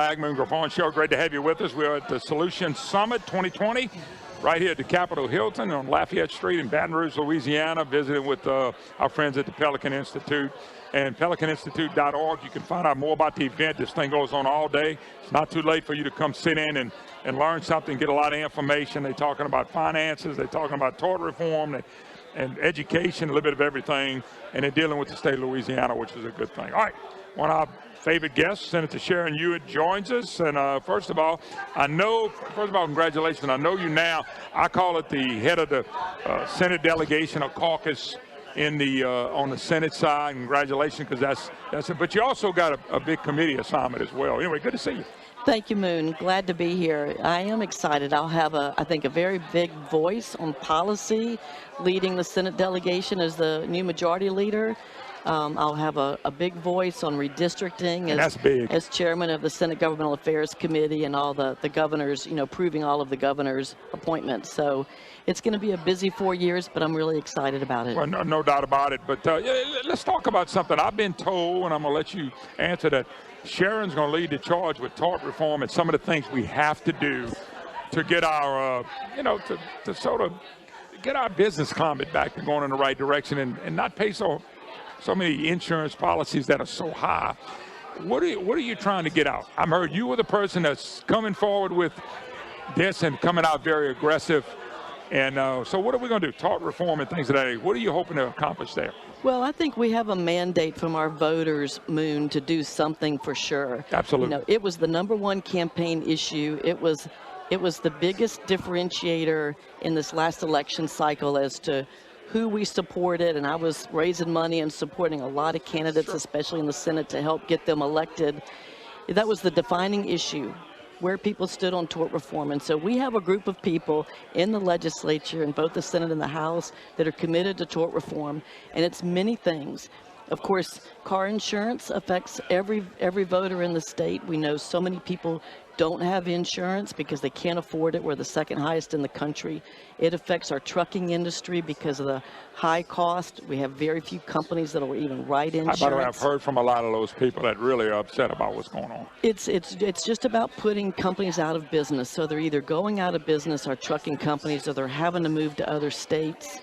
Moon Griffon Show. Great to have you with us. We're at the Solution Summit 2020 right here at the Capitol Hilton on Lafayette Street in Baton Rouge, Louisiana, visiting with our friends at the Pelican Institute. And pelicaninstitute.org, you can find out more about the event. This thing goes on all day. It's not too late for you to come sit in and learn something, get a lot of information. They're talking about finances. They're talking about tort reform and education, a little bit of everything. And they're dealing with the state of Louisiana, which is a good thing. All right, one of our favorite guests, Senator Sharon Hewitt, joins us. And first of all, congratulations. I know you now. I call it the head of the Senate delegation or caucus in the on the Senate side. Congratulations, because that's it. But you also got a big committee assignment as well. Anyway, good to see you. Thank you, Moon. Glad to be here. I am excited. I'll have I think, a very big voice on policy, leading the Senate delegation as the new majority leader. I'll have a big voice on redistricting as chairman of the Senate Governmental Affairs Committee and all the governors, approving all of the governors' appointments. So it's going to be a busy 4 years, but I'm really excited about it. Well, no doubt about it. But let's talk about something. I've been told, and I'm going to let you answer that, Sharon's going to lead the charge with tort reform and some of the things we have to do to get our, to sort of get our business climate back to going in the right direction and not pay so many insurance policies that are so high. What are you trying to get out? I've heard you were the person that's coming forward with this and coming out very aggressive. And so what are we going to do? Tort reform and things of that age. What are you hoping to accomplish there? Well, I think we have a mandate from our voters, Moon, to do something for sure. Absolutely. It was the #1 campaign issue. It was the biggest differentiator in this last election cycle as to who we supported, and I was raising money and supporting a lot of candidates, especially in the Senate, to help get them elected. That was the defining issue, where people stood on tort reform. And so we have a group of people in the legislature, in both the Senate and the House, that are committed to tort reform, and it's many things. Of course, car insurance affects every voter in the state. We know so many people don't have insurance because they can't afford it. We're the second highest in the country. It affects our trucking industry because of the high cost. We have very few companies that will even write insurance. By the way, I've heard from a lot of those people that really are upset about what's going on. It's just about putting companies out of business. So they're either going out of business, our trucking companies, or they're having to move to other states.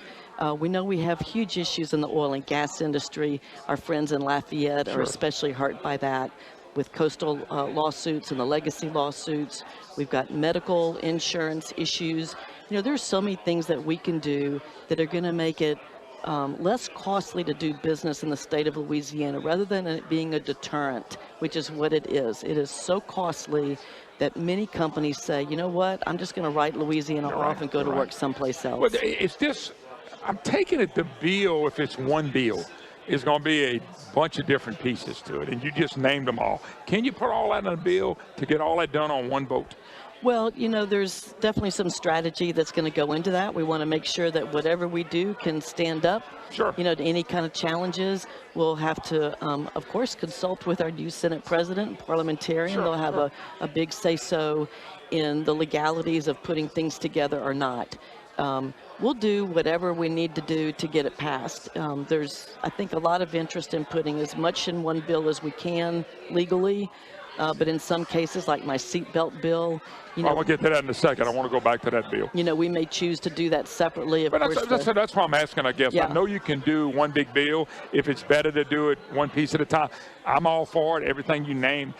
We know we have huge issues in the oil and gas industry. Our friends in Lafayette are especially hurt by that, with coastal lawsuits and the legacy lawsuits. We've got medical insurance issues. There's so many things that we can do that are going to make it less costly to do business in the state of Louisiana, rather than it being a deterrent, which is what it is. It is so costly that many companies say, you know what, I'm just going to write Louisiana off and go to work someplace else. But it's this, I'm taking it, the bill, if it's one bill, is going to be a bunch of different pieces to it, and you just named them all. Can you put all that in a bill to get all that done on one vote? Well, there's definitely some strategy that's going to go into that. We want to make sure that whatever we do can stand up, to any kind of challenges. We'll have to, of course, consult with our new Senate president and parliamentarian. They'll have a big say-so in the legalities of putting things together or not. We'll do whatever we need to do to get it passed. There's, I think, a lot of interest in putting as much in one bill as we can legally, but in some cases, like my seatbelt bill, I want to get to that in a second. I want to go back to that bill. We may choose to do that separately. But that's why I'm asking, I guess. Yeah. I know you can do one big bill. If it's better to do it one piece at a time, I'm all for it. Everything you named,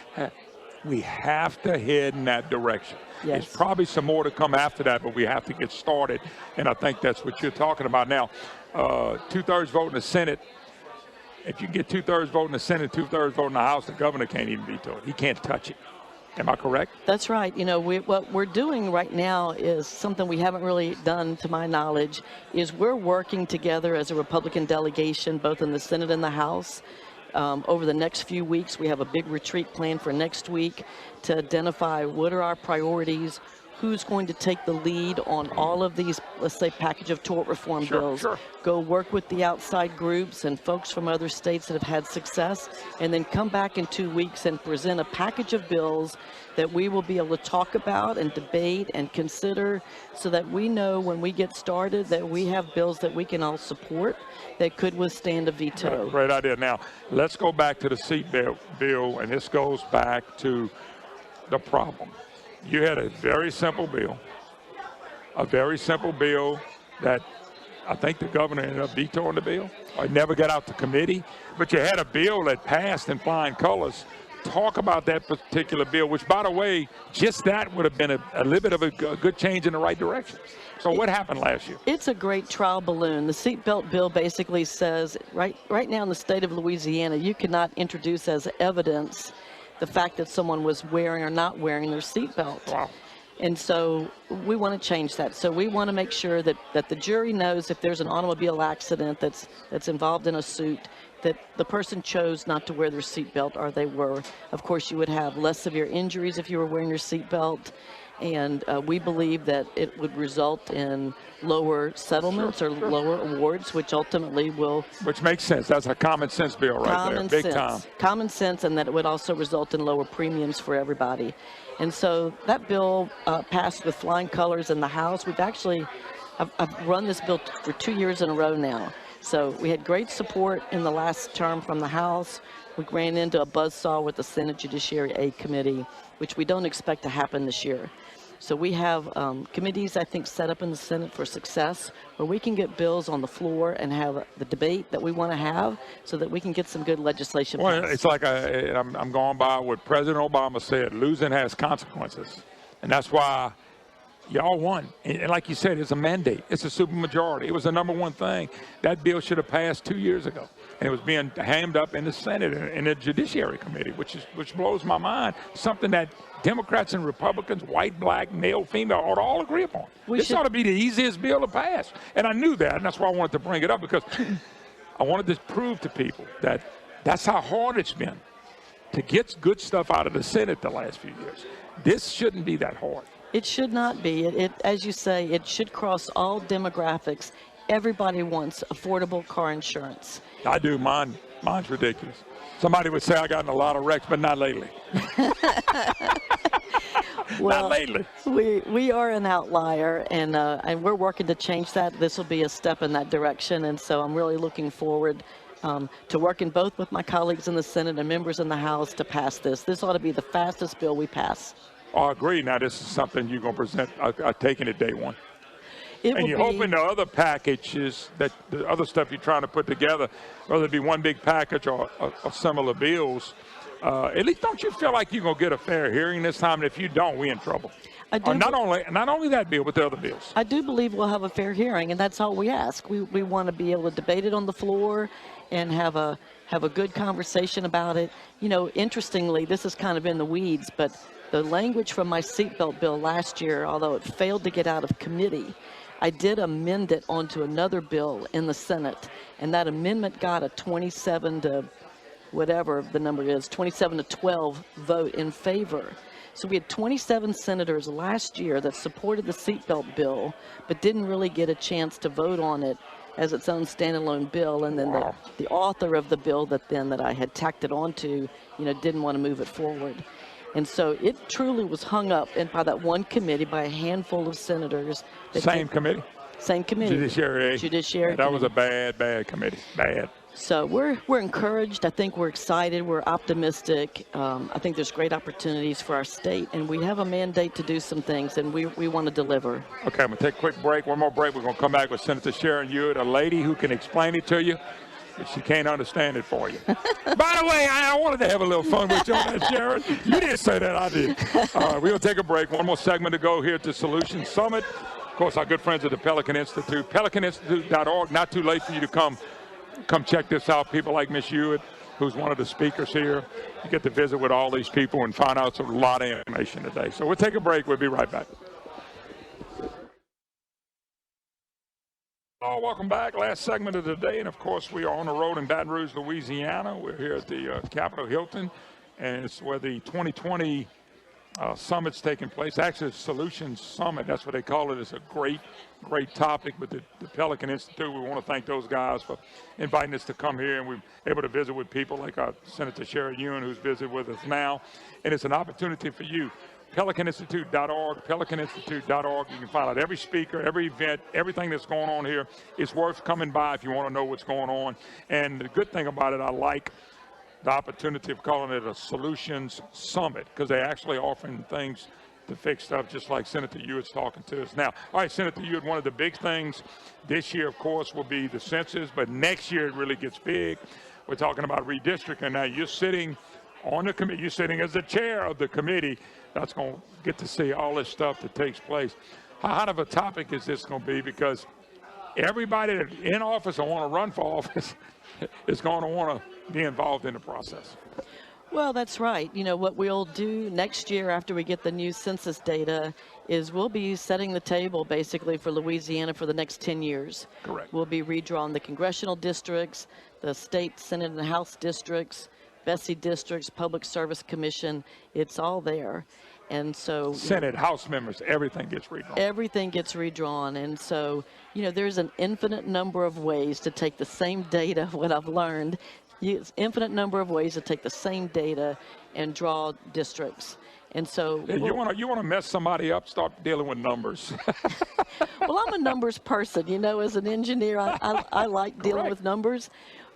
we have to head in that direction. Yes. There's probably some more to come after that, but we have to get started, and I think that's what you're talking about now. 2/3 vote in the Senate. If you get 2/3 vote in the Senate, 2/3 vote in the House, the governor can't even veto it. He can't touch it. Am I correct? That's right. What we're doing right now is something we haven't really done, to my knowledge, is we're working together as a Republican delegation, both in the Senate and the House. Over the next few weeks, we have a big retreat planned for next week to identify what are our priorities, who's going to take the lead on all of these, let's say, package of tort reform bills. Go work with the outside groups and folks from other states that have had success, and then come back in 2 weeks and present a package of bills that we will be able to talk about and debate and consider, so that we know when we get started that we have bills that we can all support that could withstand a veto. Great idea. Now, let's go back to the seatbelt bill, and this goes back to the problem. You had a very simple bill, that I think the governor ended up vetoing the bill, or it never got out to committee. But you had a bill that passed in flying colors. Talk about that particular bill, which, by the way, just that would have been a little bit of a good change in the right direction. So what happened last year? It's a great trial balloon. The seatbelt bill basically says right now in the state of Louisiana, you cannot introduce as evidence the fact that someone was wearing or not wearing their seatbelt. Wow. And so we want to change that. So we want to make sure that the jury knows if there's an automobile accident that's involved in a suit, that the person chose not to wear their seatbelt or they were. Of course, you would have less severe injuries if you were wearing your seatbelt. And we believe that it would result in lower settlements or lower awards, which ultimately will... Which makes sense. That's a common sense bill right there, big time. Common sense, and that it would also result in lower premiums for everybody. And so that bill passed with flying colors in the House. We've actually, I've run this bill for 2 years in a row now. So we had great support in the last term from the House. We ran into a buzzsaw with the Senate Judiciary Aid Committee, which we don't expect to happen this year. So we have committees, I think, set up in the Senate for success, where we can get bills on the floor and have the debate that we want to have so that we can get some good legislation Well, passed. it's like I'm going by what President Obama said, losing has consequences. And that's why y'all won. And like you said, it's a mandate. It's a supermajority. It was the number one thing. That bill should have passed 2 years ago. And it was being hammed up in the Senate in the Judiciary Committee, which blows my mind. Something that Democrats and Republicans, white, black, male, female, ought to all agree upon. This ought to be the easiest bill to pass. And I knew that, and that's why I wanted to bring it up, because I wanted to prove to people that that's how hard it's been to get good stuff out of the Senate the last few years. This shouldn't be that hard. It should not be. It, as you say, it should cross all demographics. Everybody wants affordable car insurance. I do. Mine's ridiculous. Somebody would say I got in a lot of wrecks, but not lately. Well, not lately. We are an outlier, and we're working to change that. This will be a step in that direction, and so I'm really looking forward to working both with my colleagues in the Senate and members in the House to pass this. This ought to be the fastest bill we pass. I agree. Now, this is something you're going to present, taking it day one. And you're hoping the other packages, that the other stuff you're trying to put together, whether it be one big package or similar bills, at least don't you feel like you're going to get a fair hearing this time? And if you don't, we're in trouble. Not only that bill, but the other bills. I do believe we'll have a fair hearing, and that's all we ask. We want to be able to debate it on the floor and have a good conversation about it. You know, interestingly, this is kind of in the weeds, but the language from my seatbelt bill last year, although it failed to get out of committee, I did amend it onto another bill in the Senate, and that amendment got a 27 to whatever the number is, 27 to 12 vote in favor. So we had 27 senators last year that supported the seatbelt bill, but didn't really get a chance to vote on it as its own standalone bill. And then the author of the bill that I had tacked it onto, didn't want to move it forward. And so it truly was hung up by that one committee, by a handful of senators. Same committee? Same committee. Judiciary. That was a bad committee. Bad. So we're encouraged. I think we're excited. We're optimistic. I think there's great opportunities for our state, and we have a mandate to do some things, and we want to deliver. Okay, I'm going to take a quick break. One more break. We're going to come back with Senator Sharon Hewitt, a lady who can explain it to you, but she can't understand it for you. By the way, I wanted to have a little fun with you on that, Sharon. You didn't say that, I did. All right, we're going to take a break. One more segment to go here at the Solution Summit. Of course, our good friends at the Pelican Institute, pelicaninstitute.org. Not too late for you to come check this out. People like Miss Hewitt, who's one of the speakers here. You get to visit with all these people and find out a lot of information today. So we'll take a break. We'll be right back. Oh, welcome back. Last segment of the day. And, of course, we are on the road in Baton Rouge, Louisiana. We're here at the Capitol Hilton, and it's where the 2020 summit's taking place. Actually, Solutions Summit, that's what they call it. It's a great topic. But the Pelican Institute, we want to thank those guys for inviting us to come here, and we're able to visit with people like our Senator Sharon Hewitt, who's visiting with us now. And it's an opportunity for you. Pelicaninstitute.org, pelicaninstitute.org. You can find out every speaker, every event, everything that's going on here. It's worth coming by if you want to know what's going on. And the good thing about it, I like the opportunity of calling it a solutions summit, because they're actually offering things to fix stuff, just like Senator Hewitt's talking to us now. All right, Senator Hewitt, one of the big things this year, of course, will be the census, but next year it really gets big. We're talking about redistricting. Now, you're sitting on the committee, you're sitting as the chair of the committee that's going to get to see all this stuff that takes place. How hot of a topic is this going to be? Because everybody that's in office or want to run for office is going to want to be involved in the process. Well, that's right. You know, what we'll do next year after we get the new census data is we'll be setting the table basically for Louisiana for the next 10 years. Correct. We'll be redrawing the congressional districts, the state, Senate, and House districts, Bessie districts, Public Service Commission. It's all there. And so Senate, House members, everything gets redrawn. Everything gets redrawn. And so, you know, there's an infinite number of ways to take the same data, what I've learned, infinite number of ways to take the same data and draw districts. And so you want to mess somebody up, start dealing with numbers. Well, I'm a numbers person, you know, as an engineer, I like dealing with numbers.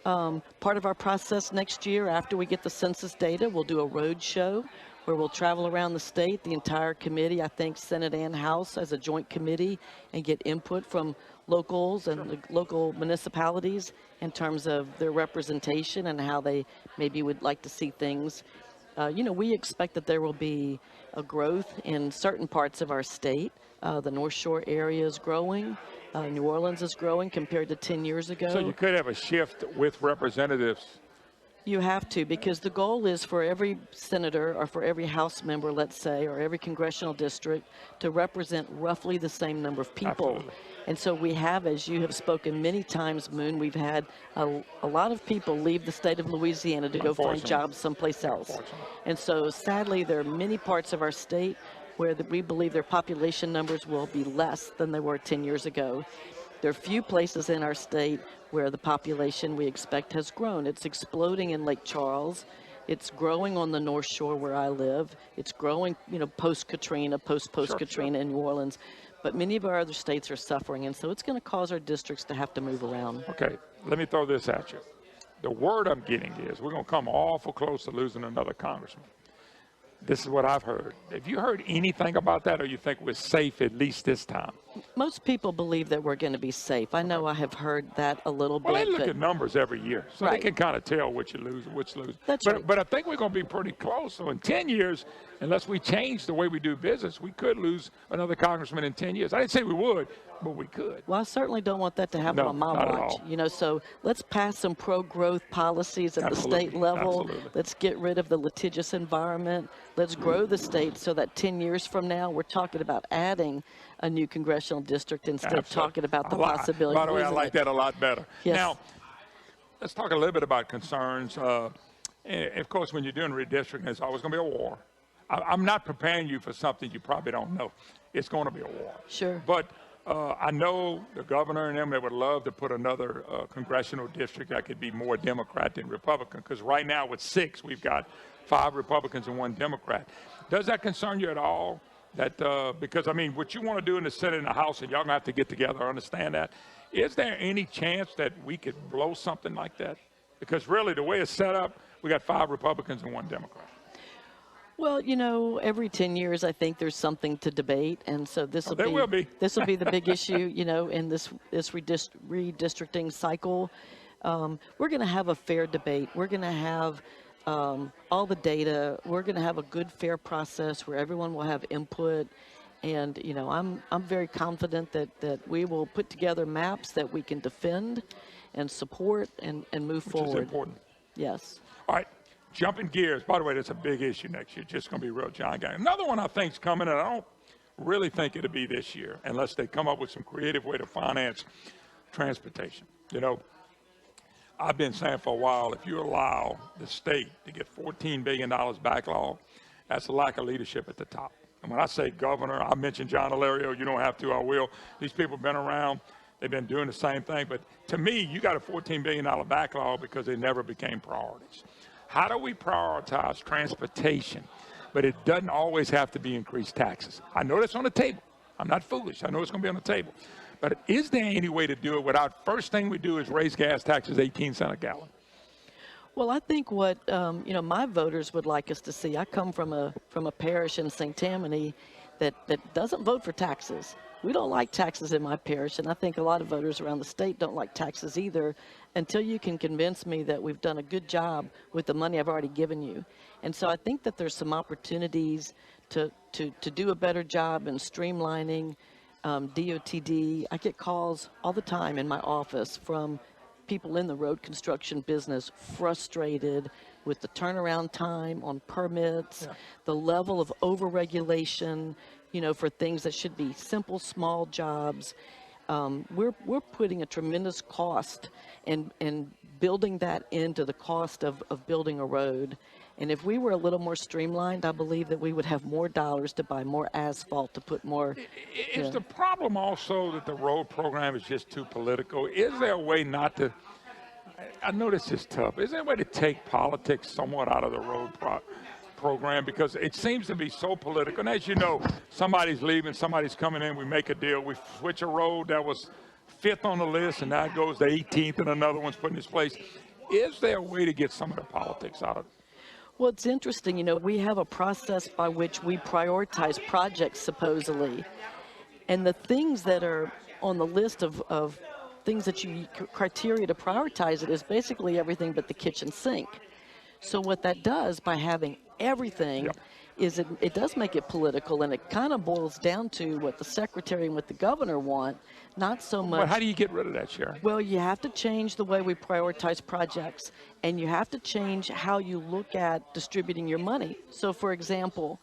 Part of our process next year after we get the census data, we'll do a road show where we'll travel around the state, the entire committee, I think Senate and House as a joint committee, and get input from locals and the local municipalities in terms of their representation and how they maybe would like to see things. You know, we expect that there will be a growth in certain parts of our state. The North Shore area is growing. New Orleans is growing compared to 10 years ago. So you could have a shift with representatives. You have to, because the goal is for every senator or for every House member, let's say, or every congressional district to represent roughly the same number of people. Absolutely. And so we have, as you have spoken many times, Moon, we've had a lot of people leave the state of Louisiana to go find jobs someplace else. And so sadly, there are many parts of our state where we believe their population numbers will be less than they were 10 years ago. There are few places in our state where the population we expect has grown. It's exploding in Lake Charles. It's growing on the North Shore where I live. It's growing, you know, post-Katrina, post-Katrina in New Orleans. But many of our other states are suffering, and so it's going to cause our districts to have to move around. Okay, let me throw this at you. The word I'm getting is we're going to come awful close to losing another congressman. This is what I've heard. Have you heard anything about that, or you think we're safe at least this time? Most people believe that we're going to be safe. I know I have heard that a little bit. Well, they look at numbers every year, so they can kind of tell which you lose and which lose. That's right. But I think we're going to be pretty close. So in 10 years, unless we change the way we do business, we could lose another congressman in 10 years. I didn't say we would, but we could. Well, I certainly don't want that to happen on my watch. You know, so let's pass some pro-growth policies at the state level. Let's get rid of the litigious environment. Let's grow the state so that 10 years from now, we're talking about adding a new congressional district instead of talking about the possibility. By the way, I like that a lot better. Yes. Now, let's talk a little bit about concerns. And of course, when you're doing redistricting, there's always going to be a war. I'm not preparing you for something you probably don't know. It's going to be a war. Sure. But I know the governor and them, they would love to put another congressional district that could be more Democrat than Republican, because right now with 6, we've got 5 Republicans and 1 Democrat. Does that concern you at all? That because, I mean, what you want to do in the Senate and the House, and y'all going to have to get together, understand that. Is there any chance that we could blow something like that? Because really, the way it's set up, we got 5 Republicans and 1 Democrat. Well, you know, every 10 years, I think there's something to debate, and so this will this will be the big issue, you know, in this redistricting cycle. We're going to have a fair debate. We're going to have all the data. We're going to have a good, fair process where everyone will have input. And, you know, I'm very confident that we will put together maps that we can defend and support and move forward. Which is important. Yes. All right. Jumping gears. By the way, that's a big issue next year. Just going to be real giant gang. Another one I think is coming, and I don't really think it'll be this year unless they come up with some creative way to finance transportation. You know, I've been saying for a while, if you allow the state to get $14 billion backlog, that's a lack of leadership at the top. And when I say governor, I mentioned John Alario. You don't have to, I will. These people have been around. They've been doing the same thing. But to me, you got a $14 billion backlog because they never became priorities. How do we prioritize transportation? But it doesn't always have to be increased taxes. I know that's on the table. I'm not foolish. I know it's going to be on the table. But is there any way to do it without, first thing we do is raise gas taxes 18 cents a gallon? Well, I think what my voters would like us to see. I come from a parish in St. Tammany that doesn't vote for taxes. We don't like taxes in my parish, and I think a lot of voters around the state don't like taxes either. Until you can convince me that we've done a good job with the money I've already given you, and so I think that there's some opportunities to do a better job in streamlining DOTD. I get calls all the time in my office from people in the road construction business frustrated with the turnaround time on permits, the level of overregulation, for things that should be simple, small jobs. We're putting a tremendous cost and building that into the cost of building a road. And if we were a little more streamlined, I believe that we would have more dollars to buy more asphalt, to put more. Is the problem also that the road program is just too political? Is there a way not to, I know this is tough, is there a way to take politics somewhat out of the road program? Because it seems to be so political. And as you know, somebody's leaving, somebody's coming in, we make a deal, we switch a road that was 5th on the list, and now it goes to 18th, and another one's put in its place. Is there a way to get some of the politics out of it? Well, it's interesting, we have a process by which we prioritize projects, supposedly. And the things that are on the list of things that criteria to prioritize it is basically everything but the kitchen sink. So what that does by having everything is it does make it political, and it kind of boils down to what the secretary and what the governor want, not so much. But how do you get rid of that, Sharon? Well, you have to change the way we prioritize projects, and you have to change how you look at distributing your money. So, for example,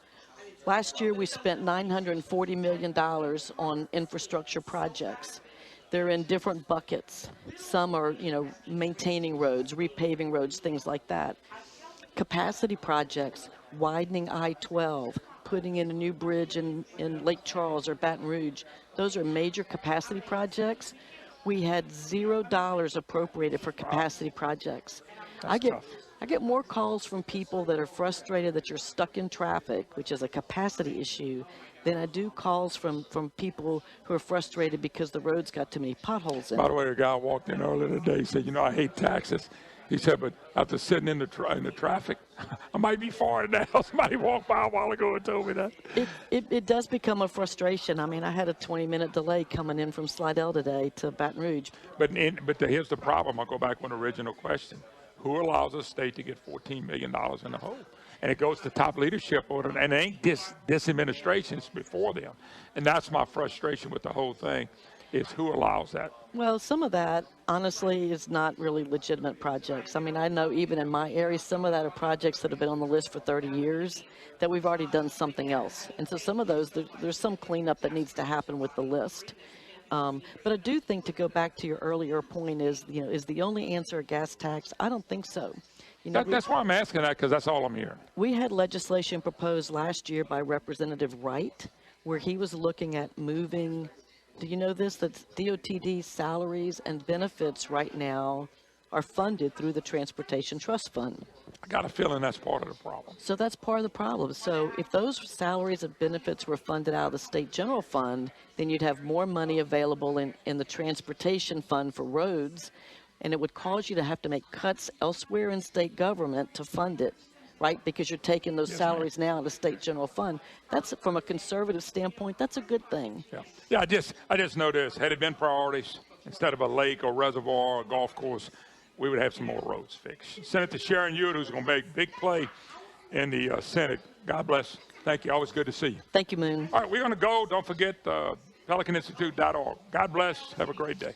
last year we spent $940 million on infrastructure projects. They're in different buckets. Some are, maintaining roads, repaving roads, things like that. Capacity projects, widening I-12, putting in a new bridge in Lake Charles or Baton Rouge. Those are major capacity projects. We had $0 appropriated for capacity projects. I get more calls from people that are frustrated that you're stuck in traffic, which is a capacity issue, than I do calls from people who are frustrated because the road's got too many potholes in it. By the way, a guy walked in earlier today, said, I hate taxes. He said, but after sitting in the traffic, I might be foreign now. Somebody walked by a while ago and told me that. It does become a frustration. I mean, I had a 20-minute delay coming in from Slidell today to Baton Rouge. But here's the problem. I'll go back to the original question. Who allows a state to get $14 million in the hole? And it goes to top leadership order, and it ain't this administration, it's before them. And that's my frustration with the whole thing, is who allows that? Well, some of that, honestly, is not really legitimate projects. I mean, I know even in my area, some of that are projects that have been on the list for 30 years that we've already done something else. And so some of those, there's some cleanup that needs to happen with the list. But I do think, to go back to your earlier point, is the only answer a gas tax? I don't think so. That's why I'm asking that, because that's all I'm hearing. We had legislation proposed last year by Representative Wright, where he was looking at moving. Do you know this? That DOTD salaries and benefits right now are funded through the Transportation Trust Fund. I got a feeling that's part of the problem. So that's part of the problem. So if those salaries and benefits were funded out of the state general fund, then you'd have more money available in the transportation fund for roads, and it would cause you to have to make cuts elsewhere in state government to fund it, right? Because you're taking those salaries now out of the state general fund. That's, from a conservative standpoint, that's a good thing. Yeah. I just know this. Had it been priorities, instead of a lake or reservoir or golf course, we would have some more roads fixed. Senator Sharon Hewitt, who's going to make a big play in the Senate. God bless. Thank you. Always good to see you. Thank you, Moon. All right, we're going to go. Don't forget PelicanInstitute.org. God bless. Have a great day.